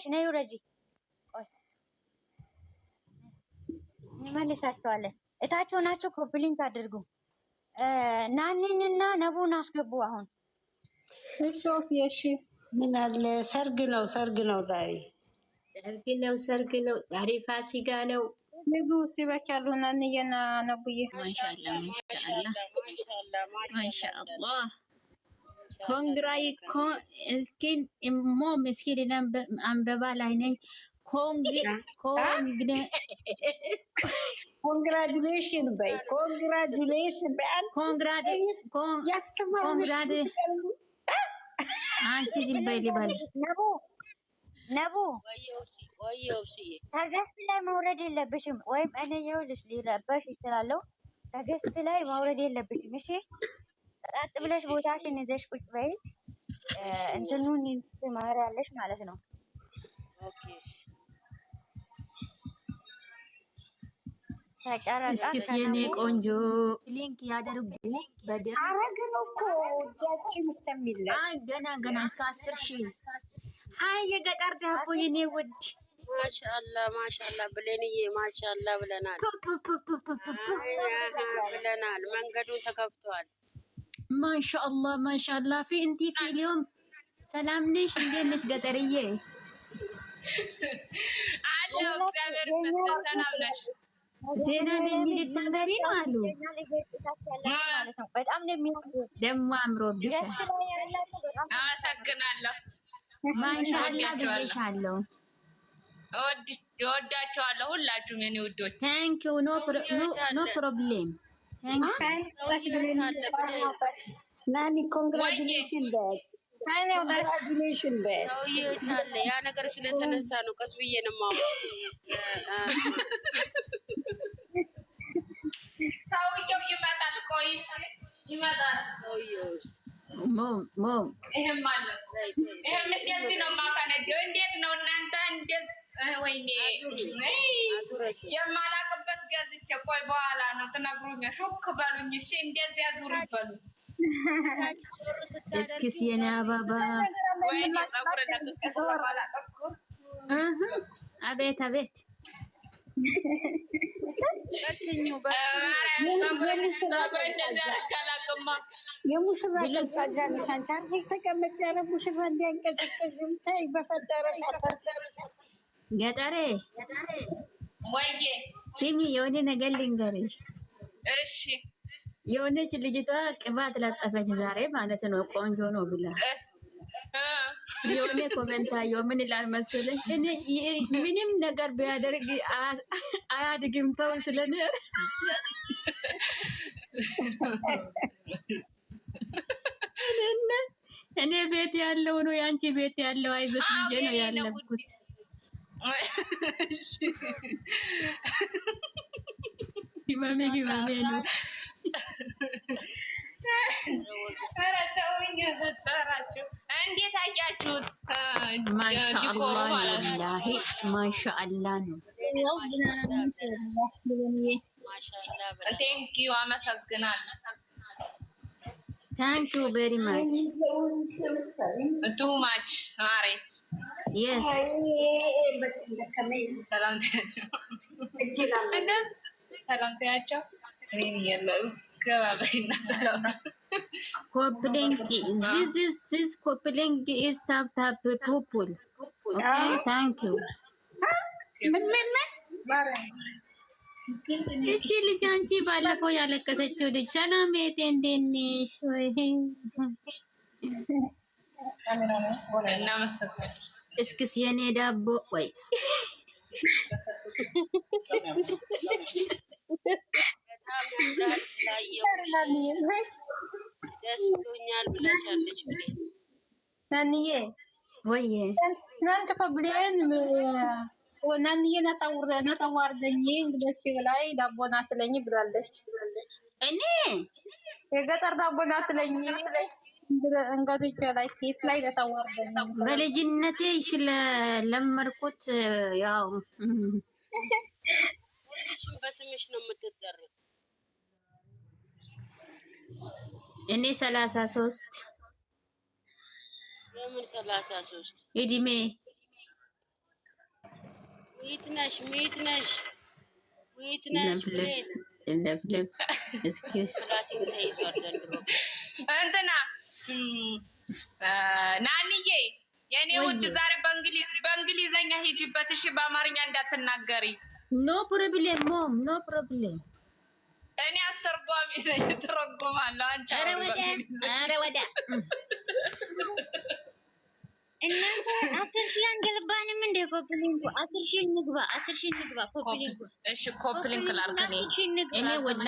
ብለሽ ነይ ውረጂ። ቆይ እንመልሳቸዋለን። እታች ሆናችሁ ኮፕሊንክ አድርጉ። ናኒንና ነቡን አስገቡ አሁን። እሺ ምን አለ ሰርግ ነው ዛሬ ሰርግ ነው ዛሬ ፋሲካ ነው። ንጉስ ይበቻሉ ናንየና ነቡዬ ማሻአላ ኮንግራይ እስኪን እሞ ምስኪን አንበባ ላይ ነኝ። ኮንግራጁሌሽን በይ አንቺ ዝም በይ ልበል። ነቡ ከገስት ላይ መውረድ የለብሽም። ወይም እኔ ይኸውልሽ ሊረበሽ ይችላለሁ። ከገስት ላይ መውረድ የለብሽም። እሺ ቀጥ ብለሽ ቦታሽን ይዘሽ ቁጭ በይ። እንትኑን ትማሪያለሽ ማለት ነው። ኦኬ እስኪ የኔ ቆንጆ ሊንክ ያደርጉ በደም አረግን እኮ እጃችን እስከሚል ገና እስከ 10,000 ሃይ የገጠር ዳቦ የኔ ውድ ማሻአላ ብለንዬ ማሻአላ ብለናል። መንገዱን ተከፍቷል። ማሻአላ ፊንቲ ፊልዮም ሰላም ነሽ? እንዴት ነሽ ገጠርዬ? አለው እግዚአብሔር ይመስገን። ሰላም ነሽ? ዜና ነኝ ልታገቢ ነው አሉ። በጣም ነው የሚያምሩ ደሞ አምሮብሽ። አመሰግናለሁ። ማሻአላ ብዬሻለሁ። እወዳቸዋለሁ ሁላችሁም የኔ ውዶች። ታንክ ዩ ኖ ፕሮብሌም ናኒ ኮንግራቹሌሽን በት ያ ነገር ስለተነሳ ነው ቀስ ብዬ ነው የማወራው። ሰውየው ይመጣል። ቆይሽ ይመጣል ሰውየው። ይሄም አለ። ይሄም እንደዚህ ነው የማፈነደው። እንዴት ነው እናንተ? ወይኔ የማላቅበት ገዝቼ ቆይ በኋላ ነው ትነግሩኝ። ሹክ በሉኝ እሺ። እንደዚህ አዙር ይበሉ። እስኪስ የኔ አበባ ወይኔ ጸጉር ለቅቄ ስለማላቀኩ አቤት የሙሽራ ቀዝቃዛ ነሽ አንቺ። አርፈሽ ተቀመጭ። ያለ ሙሽራ እንዲያንቀሸቀሽም ተይ በፈጠረሽ። ገጠሬ ወይዬ ሲሚ የሆነ ነገር ልንገርሽ። እሺ የሆነች ልጅቷ ቅባት ለጠፈች ዛሬ ማለት ነው። ቆንጆ ነው ብላ የሆነ ኮሜንታየው ምን ይላል መሰለሽ? እኔ ምንም ነገር ቢያደርግ አያድግም ተው ስለኔ እኔ ቤት ያለው ነው ያንቺ ቤት ያለው አይዞሽ ብዬ ነው ያለኩት። ይማሜ ነው እንዴት አያችሁት? ማሻአላ ነው። ቴንኪው አመሰግናለሁ። ታንክ ዩ ቬሪ ማች ቱ ማች ማሬ የስ ሰላም ታያቸው ኮፕሊንግ this coupling is tap people. Okay, thank you. እቺ ልጅ አንቺ ባለፈው ያለቀሰችው ልጅ ሰላም የት እንዴት ነሽ? እስኪስ የኔ ዳቦ ወይ ደስ ብሎኛል ብለሻለች። ናንዬ ወይ ትናንት እኮ ብሌን ናንዬ ናታዋርደኝ እንግዶች ላይ ዳቦ ናትለኝ ብላለች። እኔ የገጠር ዳቦ ናትለኝ እንግዶች ላይ ሴት ላይ ናታዋርደኝ በልጅነቴ ስለለመድኩት ያው በስምሽ ነው የምትጠሪው። እኔ 33 ለምን 33 እድሜ ሚትነሽ ለፍለፍ እስኪስ እንትና ናንዬ የኔ ውድ ዛሬ በእንግሊዘኛ ሂጂበት እሺ፣ በአማርኛ እንዳትናገሪ። ኖ ፕሮብሌም ሞም፣ ኖ ፕሮብሌም። እኔ አስተርጓሚ ነኝ፣ ትረጎማለሁ። አንቺ ኧረ ወደ እናንተ 10,000 አንገልባንም እንደ ኮፕሊንግ 10,000 እንግባ፣ 10,000 እንግባ። ኮፕሊንግ እሺ፣ ኮፕሊንግ ላድርግ እኔ ወላ